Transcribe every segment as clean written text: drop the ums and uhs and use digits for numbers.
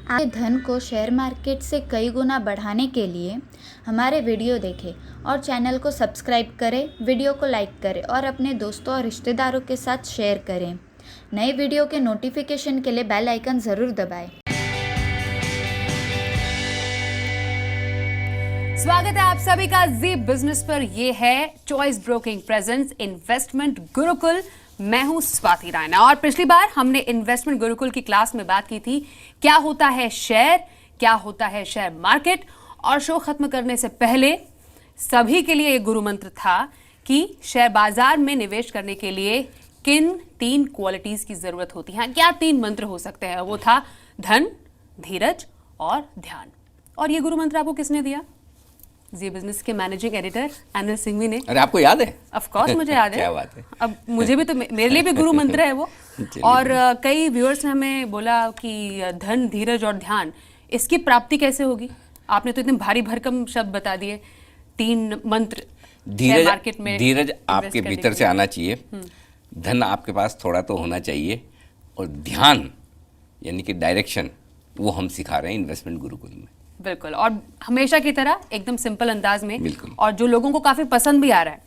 आपके धन को शेयर मार्केट से कई गुना बढ़ाने के लिए हमारे वीडियो देखें और चैनल को सब्सक्राइब करें, वीडियो को लाइक करें और अपने दोस्तों और रिश्तेदारों के साथ शेयर करें। नए वीडियो के नोटिफिकेशन के लिए बेल आइकन ज़रूर दबाएं। स्वागत है आप सभी का जी बिजनेस पर। ये है choice broking presents investment Gurukul. मैं हूं स्वाति रायना और पिछली बार हमने इन्वेस्टमेंट गुरुकुल की क्लास में बात की थी क्या होता है शेयर, क्या होता है शेयर मार्केट। और शो खत्म करने से पहले सभी के लिए एक गुरु मंत्र था कि शेयर बाजार में निवेश करने के लिए किन 3 क्वालिटीज की जरूरत होती है, क्या 3 मंत्र हो सकते हैं। वो था धन, धीरज और ध्यान। और ये गुरु मंत्र आपको किसने दिया? जी बिजनेस के मैनेजिंग एडिटर अनिल सिंघवी ने। अरे आपको याद है? ऑफ कोर्स मुझे याद है। क्या बात है। अब मुझे भी तो मेरे लिए भी गुरु मंत्र है वो। और कई व्यूअर्स ने हमें बोला कि धन, धीरज और ध्यान, इसकी प्राप्ति कैसे होगी? आपने तो इतने भारी भरकम शब्द बता दिए। 3 मंत्र धीरज, मार्केट में। धीरज आपके भीतर से आना चाहिए, धन आपके पास थोड़ा तो होना चाहिए, और ध्यान यानी कि डायरेक्शन वो हम सिखा रहे हैं इन्वेस्टमेंट गुरुकुल में। बिल्कुल, और हमेशा की तरह एकदम सिंपल अंदाज में, बिल्कुल, और जो लोगों को काफी पसंद भी आ रहा है।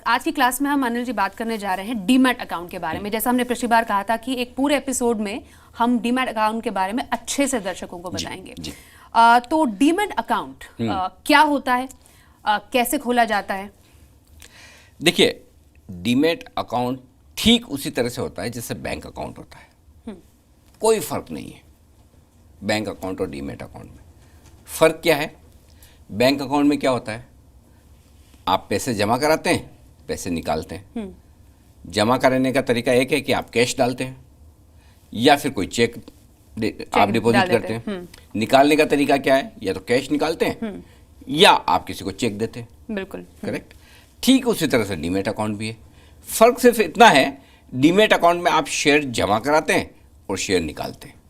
आज की क्लास में हम अनिल जी बात करने जा रहे हैं डीमैट अकाउंट के बारे में। जैसा हमने पिछली बार कहा था कि एक पूरे एपिसोड में हम डीमैट अकाउंट के बारे में अच्छे से दर्शकों को बताएंगे। जी। तो डीमैट अकाउंट क्या होता है, कैसे खोला जाता है? देखिए, डीमैट अकाउंट ठीक उसी तरह से होता है जैसे बैंक अकाउंट होता है। कोई फर्क नहीं है बैंक अकाउंट और डीमैट अकाउंट में। फ़र्क क्या है? बैंक अकाउंट में क्या होता है, आप पैसे जमा कराते हैं, पैसे निकालते हैं। जमा कराने का तरीका एक है कि आप कैश डालते हैं या फिर कोई चेक आप डिपॉजिट करते हैं। निकालने का तरीका क्या है? या तो कैश निकालते हैं या आप किसी को चेक देते हैं। बिल्कुल करेक्ट। ठीक उसी तरह से डीमैट अकाउंट भी है। फ़र्क सिर्फ इतना है, डीमैट अकाउंट में आप शेयर जमा कराते हैं और शेयर निकालते हैं।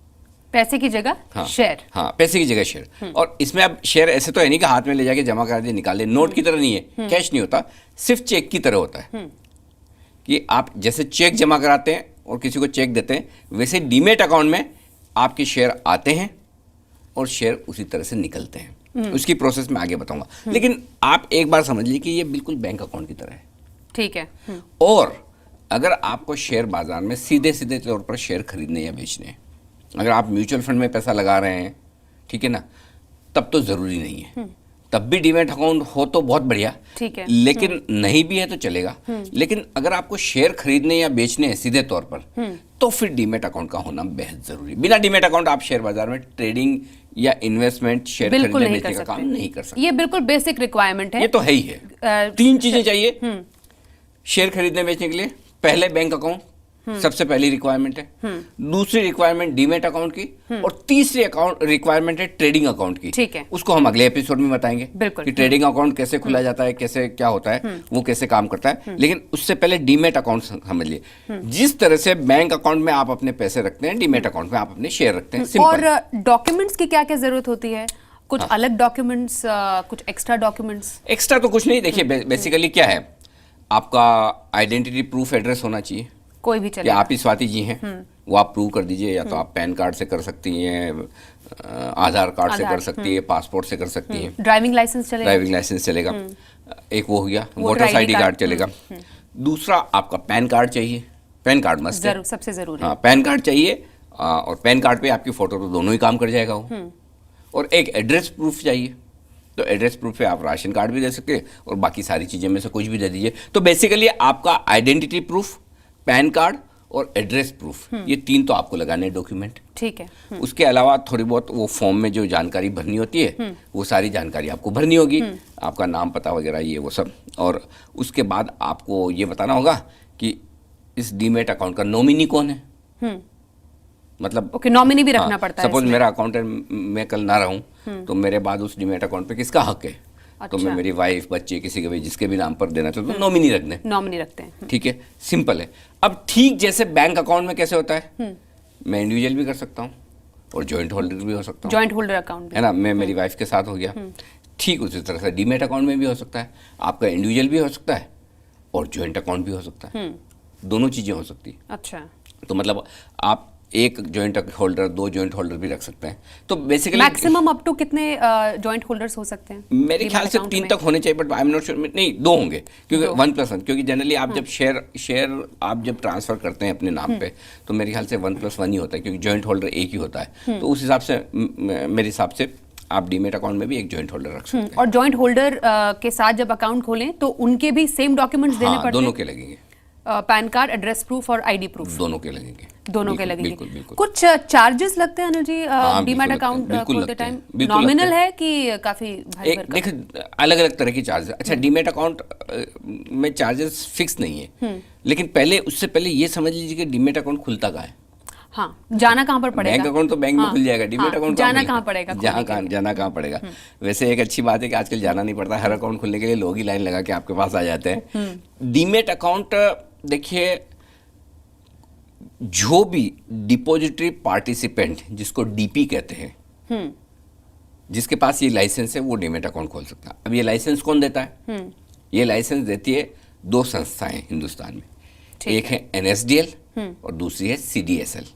पैसे की जगह शेयर। हाँ, पैसे की जगह शेयर। और इसमें अब शेयर ऐसे तो है नहीं कि हाथ में ले जाके जमा करा दिए निकाल दिए, नोट की तरह नहीं है, कैश नहीं होता, सिर्फ चेक की तरह होता है। कि आप जैसे चेक जमा कराते हैं और किसी को चेक देते हैं, वैसे डीमैट अकाउंट में आपके शेयर आते हैं और शेयर उसी तरह से निकलते हैं। उसकी प्रोसेस मैं आगे बताऊंगा, लेकिन आप एक बार समझ लीजिए कि ये बिल्कुल बैंक अकाउंट की तरह है। ठीक है। और अगर आपको शेयर बाजार में सीधे सीधे तौर पर शेयर खरीदने या बेचने हैं, अगर आप म्यूचुअल फंड में पैसा लगा रहे हैं, ठीक है ना, तब तो ज़रूरी नहीं है, तब भी डीमैट अकाउंट हो तो बहुत बढ़िया, ठीक है। लेकिन नहीं भी है तो चलेगा। लेकिन अगर आपको शेयर खरीदने या बेचने हैं सीधे तौर पर, तो फिर डीमैट अकाउंट का होना बेहद ज़रूरी। बिना डीमैट अकाउंट आप शेयर बाजार में ट्रेडिंग या इन्वेस्टमेंट, शेयर खरीदने बेचने का काम नहीं कर सकते। ये बिल्कुल बेसिक रिक्वायरमेंट है। ये तो है ही है। 3 चीज़ें चाहिए शेयर खरीदने बेचने के लिए। पहले बैंक अकाउंट सबसे पहली रिक्वायरमेंट है, दूसरी रिक्वायरमेंट डीमैट अकाउंट की, और तीसरी रिक्वायरमेंट है ट्रेडिंग अकाउंट की। ठीक है। उसको हम अगले एपिसोड में बताएंगे बिल्कुल। कि ट्रेडिंग अकाउंट कैसे खुला जाता है, कैसे क्या होता है, वो कैसे काम करता है। लेकिन उससे पहले डीमैट अकाउंट समझ लिए। जिस तरह से बैंक अकाउंट में आप अपने पैसे रखते हैं, डीमैट अकाउंट में आप अपने शेयर रखते हैं। और डॉक्यूमेंट्स की क्या क्या जरूरत होती है? कुछ अलग डॉक्यूमेंट्स, कुछ एक्स्ट्रा डॉक्यूमेंट्स? एक्स्ट्रा तो कुछ नहीं। देखिए, बेसिकली क्या है, आपका आइडेंटिटी प्रूफ एड्रेस होना चाहिए। कोई भी चलेगा। या आप ही स्वाति जी हैं, वो आप प्रूव कर दीजिए। या तो आप पैन कार्ड से कर सकती हैं, आधार कार्ड से कर सकती है, पासपोर्ट से कर सकती हैं, ड्राइविंग लाइसेंस चलेगा। ड्राइविंग लाइसेंस चलेगा। एक वो हो गया, वोटर आईडी कार्ड चलेगा। दूसरा आपका पैन कार्ड चाहिए। पैन कार्ड मस्ट है, सबसे जरूरी। हाँ, पैन कार्ड चाहिए। और पैन कार्ड पे आपकी फोटो तो दोनों ही काम कर जाएगा वो। और एक एड्रेस प्रूफ चाहिए। तो एड्रेस प्रूफ पे आप राशन कार्ड भी दे सकते हैं और बाकी सारी चीज़ें में से कुछ भी दे दीजिए। तो बेसिकली आपका आइडेंटिटी प्रूफ, पैन कार्ड और एड्रेस प्रूफ, ये 3 तो आपको लगाने हैं डॉक्यूमेंट। ठीक है। उसके अलावा थोड़ी बहुत वो फॉर्म में जो जानकारी भरनी होती है, वो सारी जानकारी आपको भरनी होगी, आपका नाम, पता वगैरह, ये वो सब। और उसके बाद आपको ये बताना होगा कि इस डीमैट अकाउंट का नॉमिनी कौन है। मतलब ओके, नॉमिनी भी रखना पड़ता है। सपोज मेरा अकाउंट है, मैं कल ना रहूं, तो मेरे बाद उस डीमैट अकाउंट पे किसका हक है? तो मैं मेरी वाइफ, बच्चे, किसी के भी जिसके भी नाम पर देना चाहता हूँ, तो नॉमिनी रख दें। नॉमिनी रखते हैं। ठीक है, सिंपल है। अब ठीक जैसे बैंक अकाउंट में कैसे होता है, मैं इंडिविजुअल भी कर सकता हूँ और जॉइंट होल्डर भी हो सकता हूँ। जॉइंट होल्डर अकाउंट है ना, मैं मेरी वाइफ के साथ हो गया। ठीक उसी तरह से डीमैट अकाउंट में भी हो सकता है। आपका इंडिविजुअल भी हो सकता है और जॉइंट अकाउंट भी हो सकता है। दोनों चीज़ें हो सकती है। अच्छा। तो मतलब आप एक जॉइंट होल्डर, 2 जॉइंट होल्डर भी रख सकते हैं। तो बेसिकली मैक्सिमम अप टू कितने जॉइंट होल्डर्स हो सकते हैं? मेरे ख्याल से 3 तक होने चाहिए, but I am not sure, नहीं 2 होंगे, क्योंकि 1+1, क्योंकि जनरली आप जब शेयर आप जब ट्रांसफर करते हैं अपने नाम पे, तो मेरे ख्याल से 1+1 ही होता है, क्योंकि जॉइंट होल्डर एक ही होता है। तो उस हिसाब से मेरे हिसाब से आप डीमेट अकाउंट में भी एक जॉइंट होल्डर रख सकते हैं। और जॉइंट होल्डर के साथ जब अकाउंट खोलें तो उनके भी सेम डॉक्यूमेंट्स देने पड़ते हैं? दोनों के लगेंगे। पैन कार्ड, एड्रेस प्रूफ और आईडी प्रूफ दोनों के लगेंगे। दोनों के लगेंगे। बिल्कुल बिल्कुल। कुछ चार्जेस लगते हैं अनिल जी डीमैट अकाउंट खोलते टाइम? नॉमिनल है कि काफी भारी भरकम? देखिए अलग अलग तरह की चार्जेस। अच्छा, डीमेट अकाउंट में चार्जेस फिक्स नहीं है, लेकिन उससे पहले ये समझ लीजिए कि डीमेट अकाउंट खुलता कहाँ है। हाँ, जाना कहाँ पर पड़ेगा? बैंक अकाउंट तो बैंक में खुल जाएगा, डीमेट अकाउंट जाना कहाँ पड़ेगा? जाना कहाँ पड़ेगा? वैसे एक अच्छी बात है कि आजकल जाना नहीं पड़ता, हर अकाउंट खुलने के लिए लोग ही लाइन लगा के आपके पास आ जाते हैं। डीमेट अकाउंट देखिए, जो भी डिपॉजिटरी पार्टिसिपेंट, जिसको डीपी कहते हैं, जिसके पास ये लाइसेंस है, वो डीमेट अकाउंट खोल सकता है। अब ये लाइसेंस कौन देता है? ये लाइसेंस देती है 2 संस्थाएं हिंदुस्तान में, एक है NSDL और दूसरी है CDSL।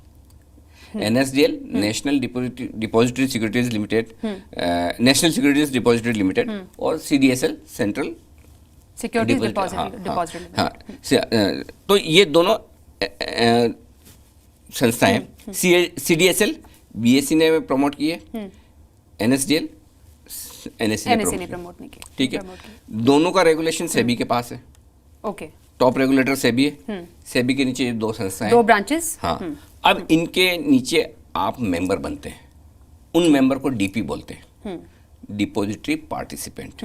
NSDL national depository securities limited, national securities depository limited, और CDSL सेंट्रल सिक्योरिटीज डिपॉजिटरी। हाँ, तो ये दोनों संस्थाएं, CDSL BSE ने प्रमोट की है, NSDL NSE ने प्रमोट नहीं किया। ठीक है, दोनों का रेगुलेशन सेबी के पास है। ओके, टॉप रेगुलेटर सेबी है, सेबी के नीचे 2 संस्थाएं, 2 ब्रांचेस। हाँ, अब इनके नीचे आप मेंबर बनते हैं, उन मेंबर को डीपी बोलते हैं, डिपॉजिटरी पार्टिसिपेंट।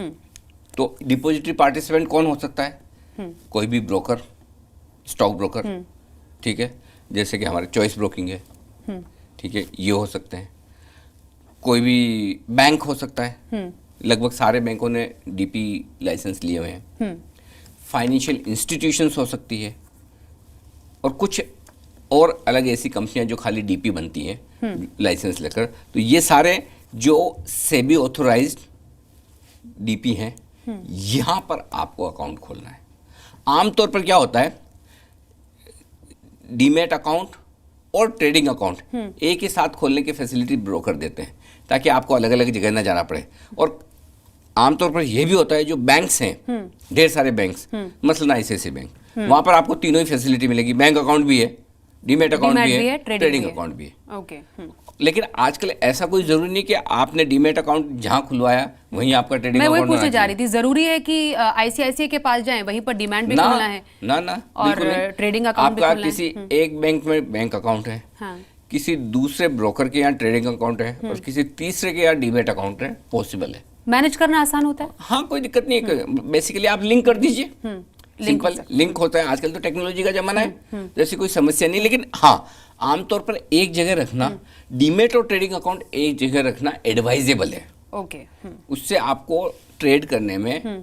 तो डिपॉजिटरी पार्टिसिपेंट कौन हो सकता है? कोई भी ब्रोकर, स्टॉक ब्रोकर, ठीक है, जैसे कि हमारे चॉइस ब्रोकिंग है, ठीक है, ये हो सकते हैं। कोई भी बैंक हो सकता है, लगभग सारे बैंकों ने डीपी लाइसेंस लिए हुए हैं। फाइनेंशियल इंस्टीट्यूशंस हो सकती है, और कुछ और अलग ऐसी कंपनियां जो खाली डीपी बनती हैं लाइसेंस लेकर। तो ये सारे जो सेबी ऑथोराइज्ड डीपी हैं, यहां पर आपको अकाउंट खोलना है। आमतौर पर क्या होता है, डीमेट अकाउंट और ट्रेडिंग अकाउंट एक ही साथ खोलने की फैसिलिटी ब्रोकर देते हैं, ताकि आपको अलग अलग जगह ना जाना पड़े। और आमतौर पर यह भी होता है, जो बैंक्स हैं, ढेर सारे बैंक्स, मसलन ICICI बैंक, वहां पर आपको तीनों ही फैसिलिटी मिलेगी। बैंक अकाउंट भी है, डीमेट अकाउंट भी है, ट्रेडिंग अकाउंट भी है। ओके। लेकिन आजकल ऐसा कोई जरूरी नहीं कि आपने डीमेट अकाउंट जहां खुलवाया वहीं आपका ट्रेडिंग अकाउंट। मैं वही पूछने जा रही थी, जरूरी है कि ICICI के पास जाएं, वहीं पर डीमैट भी खोलना है? ना, और ट्रेडिंग अकाउंट भी खोलना है? किसी एक बैंक में बैंक अकाउंट है, किसी दूसरे ब्रोकर के यहाँ ट्रेडिंग अकाउंट है, और किसी तीसरे के यहाँ डीमेट अकाउंट है, पॉसिबल है। मैनेज करना आसान होता है? हाँ, कोई दिक्कत नहीं है। बेसिकली आप लिंक कर दीजिए, सिंपल लिंक होता है। आजकल तो टेक्नोलॉजी का जमाना है, तो ऐसी कोई समस्या नहीं। लेकिन हाँ, आमतौर पर एक जगह रखना, डीमेट और ट्रेडिंग अकाउंट एक जगह रखना एडवाइजेबल है। ओके। उससे आपको ट्रेड करने में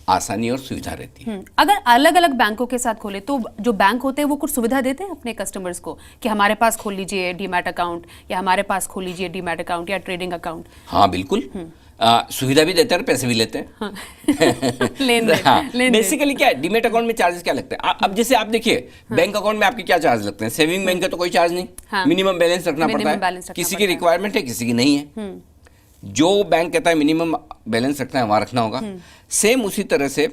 आसानी और सुविधा रहती है। अगर अलग अलग बैंकों के साथ खोले तो जो बैंक होते हैं वो कुछ सुविधा देते हैं अपने कस्टमर्स को कि हमारे पास खोल लीजिए डीमैट अकाउंट, या हमारे पास खोल लीजिए डीमैट अकाउंट या ट्रेडिंग अकाउंट? हाँ बिल्कुल, सुविधा भी देते हैं और पैसे भी लेते हैं। हाँ। लेन बेसिकली क्या है, डीमेट अकाउंट में चार्जेस क्या लगते हैं? अब जैसे आप देखिए, बैंक अकाउंट में आपके क्या चार्ज लगते हैं? सेविंग बैंक का तो कोई चार्ज नहीं, मिनिमम बैलेंस रखना पड़ता है। किसी की रिक्वायरमेंट है, किसी की नहीं है। जो बैंक कहता है मिनिमम बैलेंस रखना है, वहां रखना होगा। सेम उसी तरह से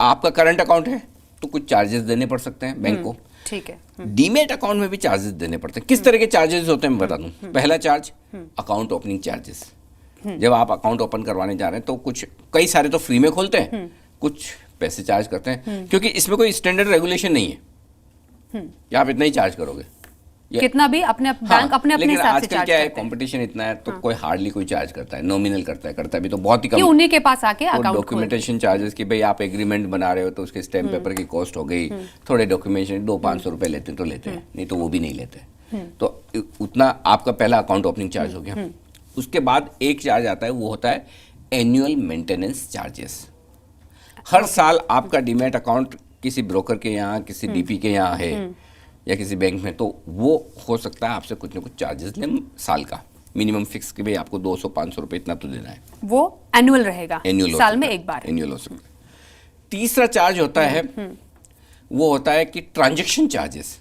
आपका करंट अकाउंट है तो कुछ चार्जेस देने पड़ सकते हैं बैंक को। ठीक है। डीमेट अकाउंट में भी चार्जेस देने पड़ते हैं। किस तरह के चार्जेस होते हैं मैं बता दूं। पहला चार्ज अकाउंट ओपनिंग चार्जेस। जब आप अकाउंट ओपन करवाने जा रहे हैं तो कुछ कई सारे तो फ्री में खोलते हैं, कुछ पैसे चार्ज करते हैं, क्योंकि इसमें कोई स्टैंडर्ड रेगुलेशन नहीं है कि आप इतना ही चार्ज करोगे। कितना भी अपने बैंक अपने हिसाब से चार्ज करते हैं। क्या है, कंपटीशन इतना है तो कोई हार्डली कोई चार्ज करता है, नॉमिनल करता है भी तो बहुत ही कम। उन्हीं के पास आके अकाउंट डॉक्यूमेंटेशन चार्जेस की भाई आप एग्रीमेंट बना रहे हो तो उसके स्टैम्प पेपर की कॉस्ट हो गई, थोड़े डॉक्यूमेंटेशन 200-500 रुपए लेते हैं तो लेते हैं, नहीं तो वो भी नहीं लेते। तो उतना आपका पहला अकाउंट ओपनिंग चार्ज हो गया। उसके बाद एक चार्ज आता है, वो होता है एनुअल मेंटेनेंस चार्जेस। हर साल आपका डीमैट अकाउंट किसी ब्रोकर के यहाँ, किसी डीपी के यहाँ है या किसी बैंक में, तो वो हो सकता है आपसे कुछ ना कुछ चार्जेस लें साल का, मिनिमम फिक्स कि भाई आपको 200-500 रुपए इतना तो देना है। वो एनुअल रहेगा, साल में एक बार एनुअल हो सकता है। तीसरा चार्ज होता है, वो होता है कि ट्रांजैक्शन चार्जेस।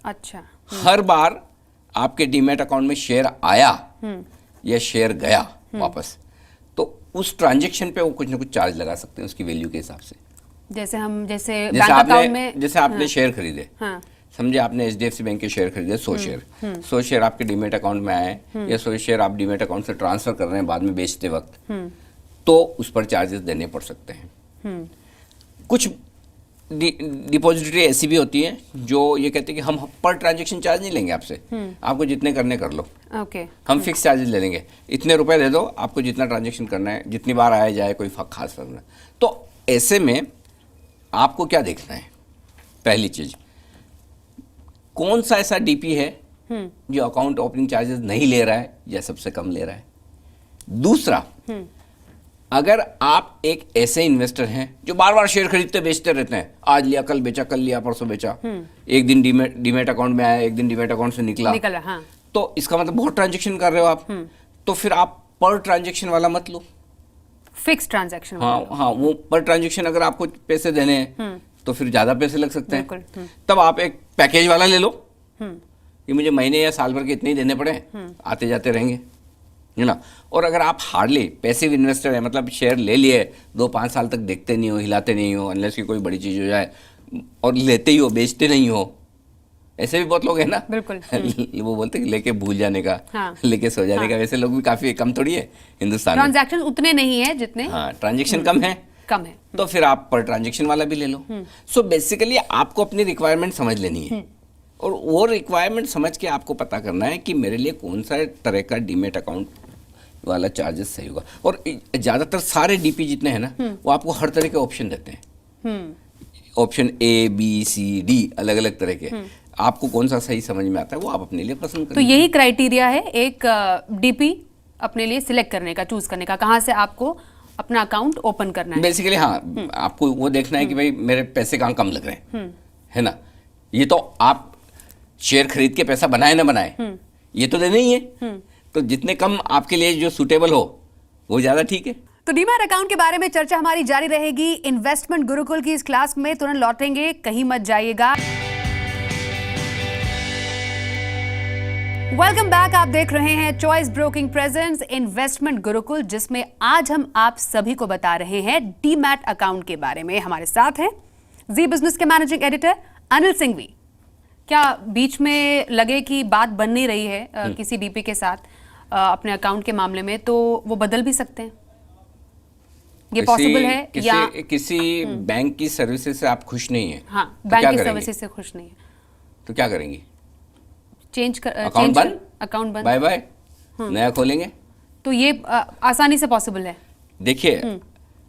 अच्छा। हर बार आपके डीमैट अकाउंट में शेयर आया या शेयर गया वापस, तो उस ट्रांजैक्शन पे वो कुछ ना कुछ चार्ज लगा सकते हैं उसकी वैल्यू के हिसाब से। जैसे बैंक अकाउंट में जैसे आपने शेयर खरीदे, हाँ, समझे आपने HDFC बैंक के शेयर खरीदे 100 शेयर, 100 शेयर आपके डीमैट अकाउंट में आए या 100 शेयर आप डीमैट अकाउंट से ट्रांसफर कर रहे हैं बाद में बेचते वक्त, तो उस पर चार्जेस देने पड़ सकते हैं। कुछ डिपॉजिटरी ऐसी भी होती है जो ये कहते हैं कि हम पर ट्रांजैक्शन चार्ज नहीं लेंगे आपसे, आपको जितने करने कर लो, ओके, हम फिक्स चार्जेस ले लेंगे, इतने रुपए दे दो, आपको जितना ट्रांजैक्शन करना है, जितनी बार आया जाए, कोई खास फर्क नहीं। तो ऐसे में आपको क्या देखना है, पहली चीज कौन सा ऐसा डीपी है जो अकाउंट ओपनिंग चार्जेस नहीं ले रहा है या सबसे कम ले रहा है। दूसरा, अगर आप एक ऐसे इन्वेस्टर हैं जो बार बार शेयर खरीदते बेचते रहते हैं, आज लिया कल बेचा, कल लिया परसों बेचा, एक दिन डीमैट अकाउंट में आया, एक दिन डीमैट अकाउंट से निकला, हाँ, तो इसका मतलब बहुत ट्रांजैक्शन कर रहे हो आप, तो फिर आप पर ट्रांजैक्शन वाला मत लो, फिक्स ट्रांजैक्शन। हाँ, वो पर ट्रांजैक्शन अगर आपको पैसे देने हैं तो फिर ज्यादा पैसे लग सकते हैं, तब आप एक पैकेज वाला ले लो कि मुझे महीने या साल भर के इतने ही देने पड़े, आते जाते रहेंगे, है ना। और अगर आप हार्डली पैसिव इन्वेस्टर है, मतलब शेयर ले लिए 2-5 साल तक देखते नहीं हो, हिलाते नहीं हो, अनलेस की कोई बड़ी चीज हो जाए, और लेते ही हो बेचते नहीं हो, ऐसे भी बहुत लोग हैं ना, बिल्कुल। वो बोलते हैं लेके भूल जाने का, हाँ, लेके सो जाने का, वैसे लोग भी काफी कम थोड़ी है हिंदुस्तान में, ट्रांजैक्शन उतने नहीं है जितने, हाँ, ट्रांजेक्शन कम है, तो फिर आप पर ट्रांजैक्शन वाला भी ले लो। सो बेसिकली आपको अपनी रिक्वायरमेंट समझ लेनी है, और वो रिक्वायरमेंट समझ के आपको पता करना है कि मेरे लिए कौन सा तरह का डीमैट अकाउंट वाला चार्जेस सही होगा। और ज्यादातर सारे डीपी जितने हैं ना, वो आपको हर तरह के ऑप्शन देते हैं, option A, B, C, D, अलग अलग तरह के, आपको कौन सा सही समझ में आता है वो आप अपने लिए पसंद करें। तो यही क्राइटेरिया है एक डीपी अपने लिए सिलेक्ट करने का, चूज करने का, कहाँ से आपको अपना अकाउंट ओपन करना है। बेसिकली हाँ, आपको वो देखना है कि भाई मेरे पैसे कहाँ कम लग रहे हैं, है ना। ये तो आप शेयर खरीद के पैसा बनाए ना बनाए, ये तो देना ही है, तो जितने कम आपके लिए जो सूटेबल हो वो ज्यादा ठीक है। तो डीमैट अकाउंट के बारे में चर्चा हमारी जारी रहेगी इन्वेस्टमेंट गुरुकुल की इस क्लास में, तुरंत लौटेंगे, कहीं मत जाइएगा। वेलकम बैक, आप देख रहे हैं choice broking presents investment Gurukul, जिसमें आज हम आप सभी को बता रहे हैं डीमैट अकाउंट के बारे में। हमारे साथ हैं जी बिजनेस के मैनेजिंग एडिटर अनिल सिंघवी। क्या बीच में लगे कि बात बन नहीं रही है किसी डीपी के साथ अपने अकाउंट के मामले में, तो वो बदल भी सकते हैं, ये पॉसिबल है? या किसी बैंक की सर्विसेज से आप खुश नहीं है, हाँ, तो बैंक क्या की करेंगे? सर्विसेज से खुश नहीं है तो क्या करेंगी? अकाउंट बंद, बाय बाय, नया खोलेंगे। तो ये आसानी से पॉसिबल है। देखिए,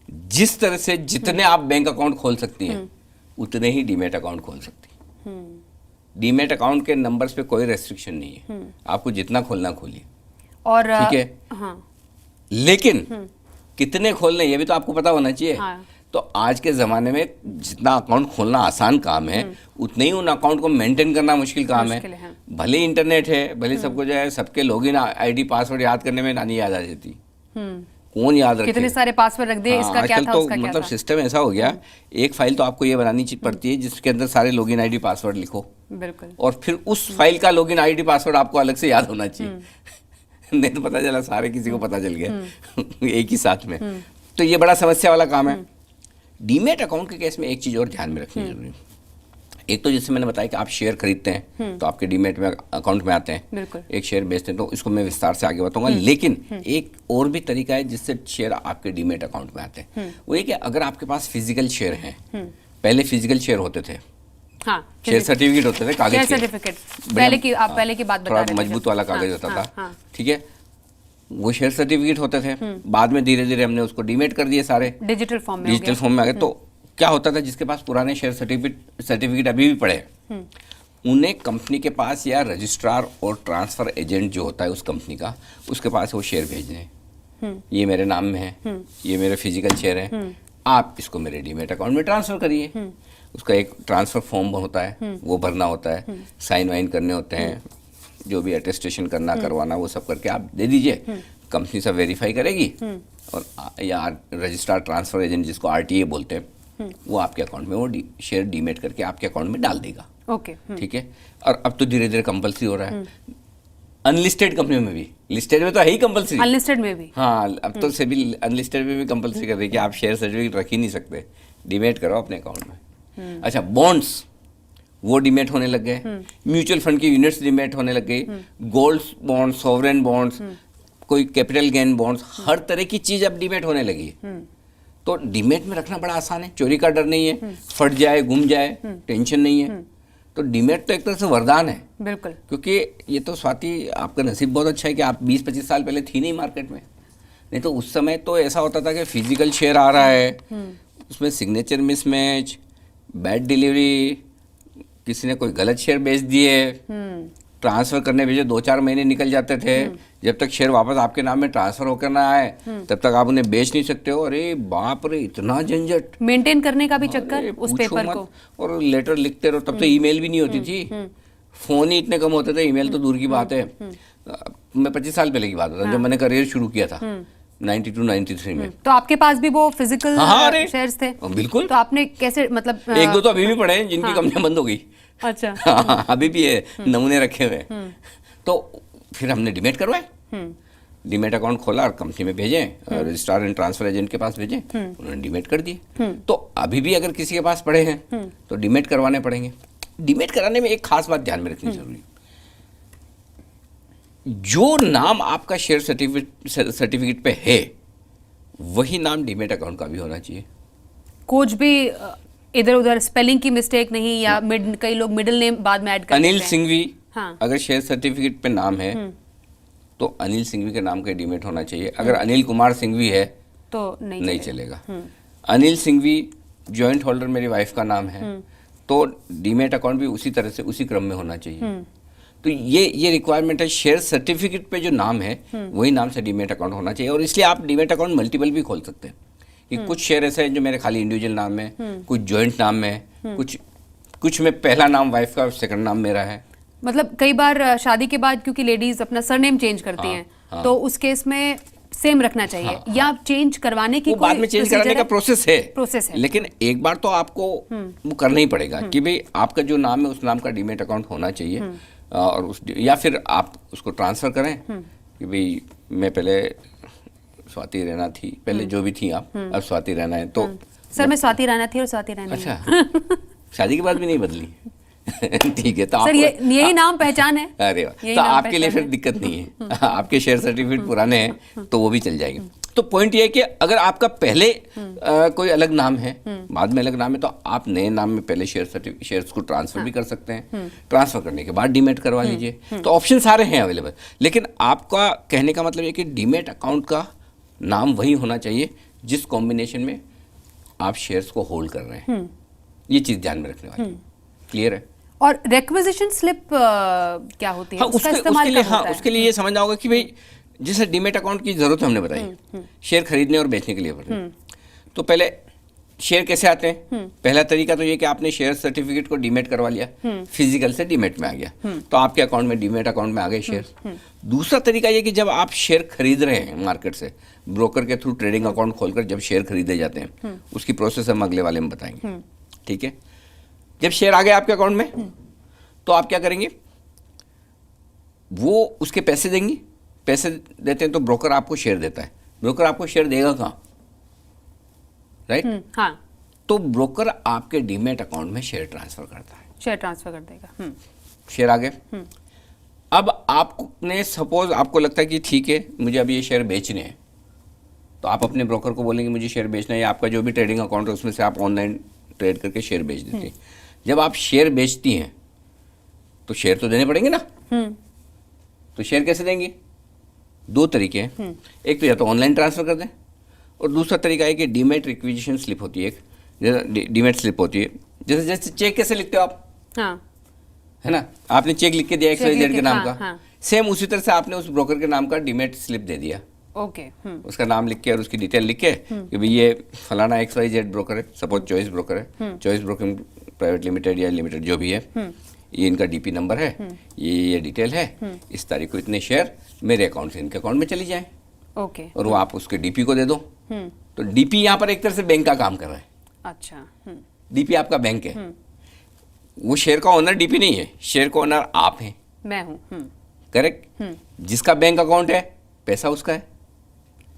जिस तरह से जितने आप बैंक अकाउंट खोल सकती हैं उतने ही डीमैट अकाउंट खोल सकती हैं। डीमैट अकाउंट के नंबर्स पे कोई रेस्ट्रिक्शन नहीं है, आपको जितना खोलना खोलिए, और ठीक है, हाँ, लेकिन कितने खोलने ये भी तो आपको पता होना चाहिए। हाँ। तो आज के ज़माने में जितना अकाउंट खोलना आसान काम है, उतने ही उन अकाउंट को मेंटेन करना मुश्किल काम है। हाँ। भले इंटरनेट है, भले सब कुछ है, सबके लॉगिन आईडी पासवर्ड याद करने में नानी याद आ जाती, कौन याद रखे? कितने सारे पासवर्ड रख दिए, हाँ, इसका क्या आजकल था, तो उसका क्या मतलब था। सिस्टम ऐसा हो गया, एक फाइल तो आपको ये बनानी पड़ती है जिसके अंदर सारे लॉगिन आईडी पासवर्ड लिखो, बिल्कुल, और फिर उस फाइल का लॉगिन आईडी पासवर्ड आपको अलग से याद होना चाहिए। नहीं तो पता चला सारे किसी को पता चल गया एक ही साथ में, तो ये बड़ा समस्या वाला काम है। डीमैट अकाउंट के केस में एक चीज और ध्यान में रखनी जरूरी है। एक तो जैसे मैंने बताया कि आप शेयर खरीदते हैं तो आपके डीमैट में अकाउंट में आते हैं, बिल्कुल, एक शेयर बेचते हैं, तो इसको मैं विस्तार से आगे बताऊंगा। लेकिन एक और भी तरीका है जिससे शेयर आपके डीमैट अकाउंट में आते हैं, वो ये कि अगर आपके पास फिजिकल शेयर हैं, पहले फिजिकल शेयर होते थे, हाँ, शेयर सर्टिफिकेट होते थे कागज शेयर के, सर्टिफिकेट, पहले की आप पहले की बात बता थोड़ा रहे थे, मजबूत वाला कागज होता हाँ, था, हाँ, ठीक है, वो शेयर सर्टिफिकेट होते थे। बाद में धीरे धीरे हमने उसको डीमेट कर दिए, सारे डिजिटल फॉर्म में, डिजिटल फॉर्म में आ गए। तो क्या होता था, जिसके पास पुराने शेयर सर्टिफिकेट अभी भी पड़े हैं, उन्हें कंपनी के पास या रजिस्ट्रार और ट्रांसफर एजेंट जो होता है उस कंपनी का, उसके पास वो शेयर भेजने हैं, ये मेरे नाम में है, ये मेरे फिजिकल शेयर है, आप इसको मेरे डीमेट अकाउंट में ट्रांसफर करिए। उसका एक ट्रांसफर फॉर्म होता है, वो भरना होता है, साइन वाइन करने होते हैं, जो भी अटेस्टेशन करना करवाना वो सब करके आप दे दीजिए, कंपनी सब वेरीफाई करेगी, और या रजिस्ट्रार ट्रांसफर एजेंट जिसको RTA बोलते हैं, वो आपके अकाउंट में वो शेयर डीमेट करके आपके अकाउंट में डाल देगा। ओके, ठीक है। और अब तो धीरे धीरे कंपल्सरी हो रहा है, अनलिस्टेड कंपनी में भी, लिस्टेड में तो है ही कंपलसरी, अनलिस्टेड में भी। हाँ अब तो सेबी अनलिस्टेड में भी कंपलसरी कर रही है कि आप शेयर सर्टिफिकेट रख ही नहीं सकते, डीमेट करो अपने अकाउंट में। अच्छा, बॉन्ड्स वो डीमेट होने लग गए, म्यूचुअल फंड की यूनिट्स डीमेट होने लग गई, गोल्ड बॉन्ड्स, सॉवरेन बॉन्ड्स, कोई कैपिटल गेन बॉन्ड्स, हर तरह की चीज अब डीमेट होने लगी है। तो डीमेट में रखना बड़ा आसान है, चोरी का डर नहीं है, फट जाए गुम जाए टेंशन नहीं है। तो डीमेट तो एक तरह से वरदान है, बिल्कुल। क्योंकि ये तो स्वाति आपका नसीब बहुत अच्छा है कि आप 20-25 साल पहले थी नहीं मार्केट में, नहीं तो उस समय तो ऐसा होता था कि फिजिकल शेयर आ रहा है, उसमें सिग्नेचर मिसमैच, बैड डिलीवरी, किसी ने कोई गलत शेयर बेच दिए, ट्रांसफर करने भेजे 2-4 महीने निकल जाते थे, जब तक शेयर वापस आपके नाम में ट्रांसफर होकर ना आए तब तक आप उन्हें बेच नहीं सकते हो। अरे बाप रे, इतना झंझट, मेंटेन करने का भी चक्कर अरे उस पूछो पेपर मत। को। और लेटर लिखते रहो, तब तो ईमेल भी नहीं होती थी, फोन ही इतने कम होते थे, ईमेल तो दूर की बात है। मैं 25 साल पहले की बात बता, जब मैंने करियर शुरू किया था 92-93 में। तो आपके पास भी वो फिजिकल हाँ, अरे, शेयर्स थे? बिल्कुल। तो आपने कैसे, मतलब 1-2 तो अभी भी पड़े हैं जिनकी कंपनियां बंद हो गई। अच्छा। हाँ, अभी भी है, नमूने रखे हुए। तो फिर हमने डीमेट करवाए, डीमेट अकाउंट खोला और कंपनी में भेजे, रजिस्ट्रार एंड ट्रांसफर एजेंट के पास भेजे, उन्होंने डीमेट कर दिए। तो अभी भी अगर किसी के पास पड़े हैं तो डीमेट करवाने पड़ेंगे। डीमेट कराने में एक खास बात ध्यान में रखनी जरूरी, जो नाम आपका शेयर सर्टिफिकेट पे है वही नाम डीमेट अकाउंट का भी होना चाहिए। कुछ भी इधर उधर स्पेलिंग की मिस्टेक नहीं, या कई लोग मिडिल नेम बाद में ऐड कर देते अनिल हैं। सिंघवी, हाँ। अगर शेयर सर्टिफिकेट पे नाम है तो अनिल सिंघवी के नाम का डीमेट होना चाहिए। अगर अनिल कुमार सिंघवी है तो नहीं चलेगा। अनिल सिंघवी जॉइंट होल्डर मेरी वाइफ का नाम है, तो डीमेट अकाउंट भी उसी तरह से उसी क्रम में होना चाहिए। तो ये रिक्वायरमेंट है, शेयर सर्टिफिकेट पे जो नाम है वही नाम से डीमेट अकाउंट होना चाहिए। और इसलिए आप डीमेट अकाउंट मल्टीपल भी खोल सकते हैं, कि कुछ शेयर ऐसे हैं जो मेरे खाली इंडिविजुअल नाम में, कुछ जॉइंट नाम में, कुछ में पहला नाम वाइफ का, सेकंड नाम मेरा है। मतलब कई बार शादी के बाद क्योंकि लेडीज अपना सरनेम चेंज करती हैं, तो उस केस में सेम रखना चाहिए, या चेंज करवाने की वो बाद में चेंज कराने का प्रोसेस है, लेकिन एक बार तो आपको वो करना ही पड़ेगा कि भाई आपका जो नाम है उस नाम का डीमेट अकाउंट होना चाहिए। और उस, या फिर आप उसको ट्रांसफर करें कि भाई मैं पहले स्वाति रैना थी, पहले जो भी थी आप, अब स्वाति रैना है। तो सर मैं स्वाति रैना थी और स्वाति रैना ही हूँ। अच्छा, शादी के बाद भी नहीं बदली? ठीक है, तो सर यही नाम पहचान है। अरे वाह, तो आपके लिए फिर दिक्कत नहीं है, आपके शेयर सर्टिफिकेट पुराने हैं तो वो भी चल जाएंगे। तो पॉइंट ये है कि अगर आपका पहले कोई अलग नाम है, बाद में अलग नाम है, तो आप नए नाम में पहले शेयर्स को ट्रांसफर भी कर सकते हैं। ट्रांसफर करने के बाद डीमेट करवा लीजिए। तो ऑप्शन सारे हैं अवेलेबल, लेकिन आपका कहने का मतलब ये कि डीमेट अकाउंट का नाम वही होना चाहिए जिस कॉम्बिनेशन में आप शेयर्स को होल्ड कर रहे हैं। ये चीज ध्यान में रखने वाली। क्लियर है? और रिक्विजिशन स्लिप क्या होती है? हाँ, उसका इस्तेमाल कब होता है? उसके लिए ये समझना होगा कि भाई जैसे डीमेट अकाउंट की जरूरत हमने बताई, शेयर खरीदने और बेचने के लिए पड़ रही, तो पहले शेयर कैसे आते हैं? पहला तरीका तो ये कि आपने शेयर सर्टिफिकेट को डीमेट करवा लिया, फिजिकल से डीमेट में आ गया, तो आपके अकाउंट में डीमेट अकाउंट में आ गए शेयर। दूसरा तरीका ये कि जब आप शेयर खरीद रहे हैं मार्केट से, ब्रोकर के थ्रू ट्रेडिंग अकाउंट खोलकर जब शेयर खरीदे जाते हैं, उसकी प्रोसेस हम अगले वाले में बताएंगे। ठीक है? जब शेयर आ गए आपके अकाउंट में तो आप क्या करेंगे? वो उसके पैसे देंगे, पैसे देते हैं तो ब्रोकर आपको शेयर देता है। ब्रोकर आपको शेयर देगा कहाँ? राइट? हाँ, तो ब्रोकर आपके डीमेट अकाउंट में शेयर ट्रांसफर करता है। शेयर ट्रांसफर कर देगा। शेयर आ गए। अब आपने सपोज आपको लगता है कि ठीक है मुझे अब ये शेयर बेचने हैं, तो आप अपने ब्रोकर को बोलेंगे मुझे शेयर बेचना है, या आपका जो भी ट्रेडिंग अकाउंट है उसमें से आप ऑनलाइन ट्रेड करके शेयर बेच देते हैं। जब आप शेयर बेचती हैं तो शेयर तो देने पड़ेंगे ना। तो शेयर कैसे देंगे? दो तरीके हैं, एक तो या तो ऑनलाइन ट्रांसफर कर दें, और दूसरा तरीका है कि डीमेट रिक्विजिशन स्लिप होती है, एक डीमेट स्लिप होती है। जैसे चेक कैसे लिखते हो आप? हाँ, है ना, आपने चेक लिख के दिया XYZ के नाम का, हाँ। सेम उसी तरह से आपने उस ब्रोकर के नाम का डीमेट स्लिप दे दिया। ओके। उसका नाम लिख के और उसकी डिटेल लिख के कि भाई ये फलाना XYZ ब्रोकर है, सपोज चॉइस ब्रोकर है, चॉइस ब्रोकिंग प्राइवेट लिमिटेड या लिमिटेड जो भी है, ये इनका DP नंबर है, ये डिटेल है, इस तारीख को इतने शेयर मेरे अकाउंट से इनके अकाउंट में चली जाए। ओके। और वो आप उसके DP को दे दो। तो DP यहाँ पर एक तरह से बैंक का काम कर रहा है। अच्छा। DP आपका बैंक है, वो शेयर का ओनर DP नहीं है, शेयर का ओनर आप हैं। मैं हूँ। करेक्ट। जिसका बैंक अकाउंट है पैसा उसका है,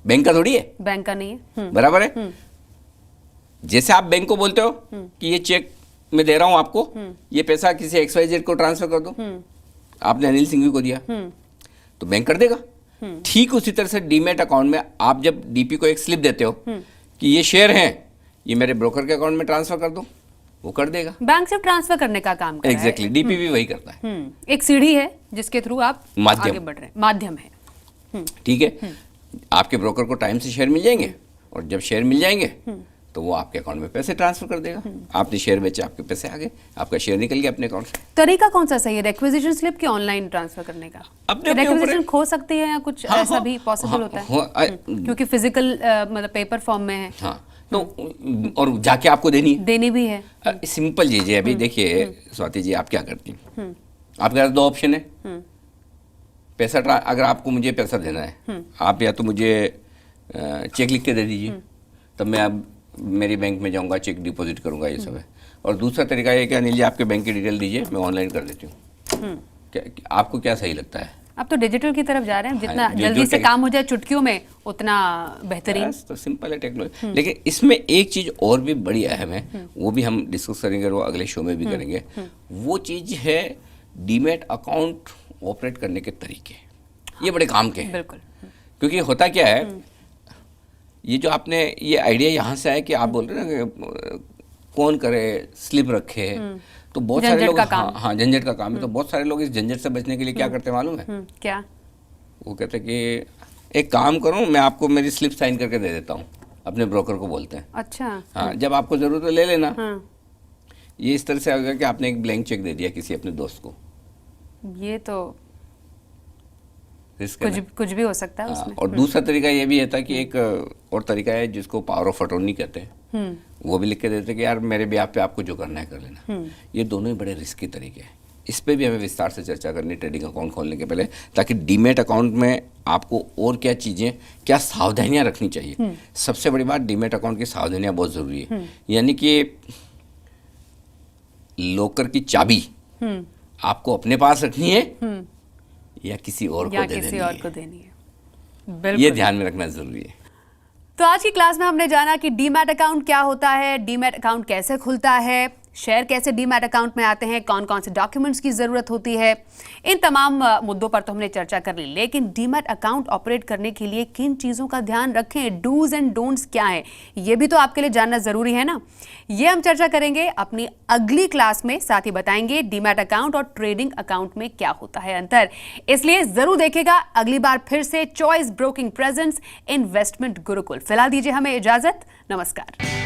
बैंक का थोड़ी है, बैंक का नहीं है। बराबर है। जैसे आप बैंक को बोलते हो कि ये चेक मैं दे रहा हूं आपको, ये पैसा किसी XYZ को ट्रांसफर कर दो, आपने अनिल सिंघवी को दिया तो बैंक कर देगा। ठीक उसी तरह से डीमैट अकाउंट में आप जब डीपी को एक स्लिप देते हो कि ये शेयर हैं, ये मेरे ब्रोकर के अकाउंट में ट्रांसफर कर दो, वो कर देगा। बैंक से ट्रांसफर करने का काम कर रहा है। एग्जैक्टली, डीपी भी वही करता है। एक सीढ़ी है जिसके थ्रू आप माध्यम। आगे बढ़ रहे हैं, माध्यम है। ठीक है, आपके ब्रोकर को टाइम से शेयर मिल जाएंगे और जब शेयर मिल जाएंगे तो वो आपके अकाउंट में पैसे ट्रांसफर कर देगा। आपने शेयर बेचे, आपके पैसे आ गए, आपका शेयर निकल गया अपने अकाउंट से। तरीका कौन सा सही है, रिक्विजिशन स्लिप की ऑनलाइन ट्रांसफर करने का? अपने ऊपर रिक्विजिशन है। खो सकती है या कुछ हाँ, ऐसा हाँ, भी पॉसिबल हाँ, होता है? हाँ, क्योंकि फिजिकल मतलब पेपर फॉर्म में है। हाँ, तो और जाके आपको देनी है। देनी भी है। सिंपल चीज है। अभी देखिए स्वाति जी, आप क्या करती हैं, आपके पास दो ऑप्शन है। पैसा अगर आपको मुझे पैसा देना है, आप या तो मुझे चेक लिख के दे दीजिए, तब मैं अब मेरी बैंक में जाऊंगा, चेक डिपॉजिट करूंगा, ये सब है। और दूसरा तरीका ये कि अनिल जी आपके बैंक की डिटेल दीजिए, मैं ऑनलाइन कर देती हूँ। आपको क्या सही लगता है? अब तो डिजिटल की तरफ जा रहे हैं, जितना हाँ, जल्दी से काम हो जाए चुटकियों में उतना बेहतरीन। तो सिंपल है टेक्नोलॉजी। लेकिन इसमें एक चीज और भी बड़ी अहम है, वो भी हम डिस्कस करेंगे, वो अगले शो में भी करेंगे। वो चीज है डीमैट अकाउंट ऑपरेट करने के तरीके। ये बड़े काम के हैं। बिल्कुल। क्योंकि होता क्या है, ये जो आपने ये आइडिया यहाँ से आया कि आप बोल रहे हैं ना कि कौन करे, स्लिप रखे, तो बहुत सारे लोग, हाँ झंझट का काम है, तो बहुत सारे लोग इस झंझट से बचने के लिए क्या करते हैं मालूम है? क्या? वो कहते हैं कि एक काम करो, मैं आपको मेरी स्लिप साइन करके दे देता हूँ, अपने ब्रोकर को बोलते हैं। अच्छा। हाँ, जब आपको जरूरत है ले लेना। हाँ। ये इस तरह से होगा कि आपने एक ब्लैंक चेक दे दिया किसी अपने दोस्त को। ये तो रिस्क है ना? कुछ भी हो सकता है हाँ, उसमें। और दूसरा तरीका ये भी था कि एक और तरीका है जिसको पावर ऑफ अटॉर्नी कहते हैं, वो भी लिख के देते कि यार मेरे ब्याह पे आपको जो करना है कर लेना। ये दोनों ही बड़े रिस्की तरीके हैं। इस पे भी हमें विस्तार से चर्चा करनी ट्रेडिंग अकाउंट खोलने के पहले, ताकि डीमैट अकाउंट में आपको और क्या चीज़ें, क्या सावधानियां रखनी चाहिए। सबसे बड़ी बात, डीमैट अकाउंट की सावधानियां बहुत ज़रूरी है। यानी कि लॉकर की चाबी आपको अपने पास रखनी है या किसी और को देनी है। ये ध्यान में रखना ज़रूरी है। तो आज की क्लास में हमने जाना कि डीमैट अकाउंट क्या होता है, डीमैट अकाउंट कैसे खुलता है, शेयर कैसे डीमैट अकाउंट में आते हैं, कौन कौन से डॉक्यूमेंट्स की ज़रूरत होती है। इन तमाम मुद्दों पर तो हमने चर्चा कर ली, लेकिन डीमैट अकाउंट ऑपरेट करने के लिए किन चीज़ों का ध्यान रखें, डूज एंड डोंट्स क्या है, ये भी तो आपके लिए जानना ज़रूरी है ना। ये हम चर्चा करेंगे अपनी अगली क्लास में। साथ ही बताएंगे डीमैट अकाउंट और ट्रेडिंग अकाउंट में क्या होता है अंतर। इसलिए ज़रूर देखेगा अगली बार फिर से choice broking presents investment Gurukul. फिलहाल दीजिए हमें इजाज़त। नमस्कार।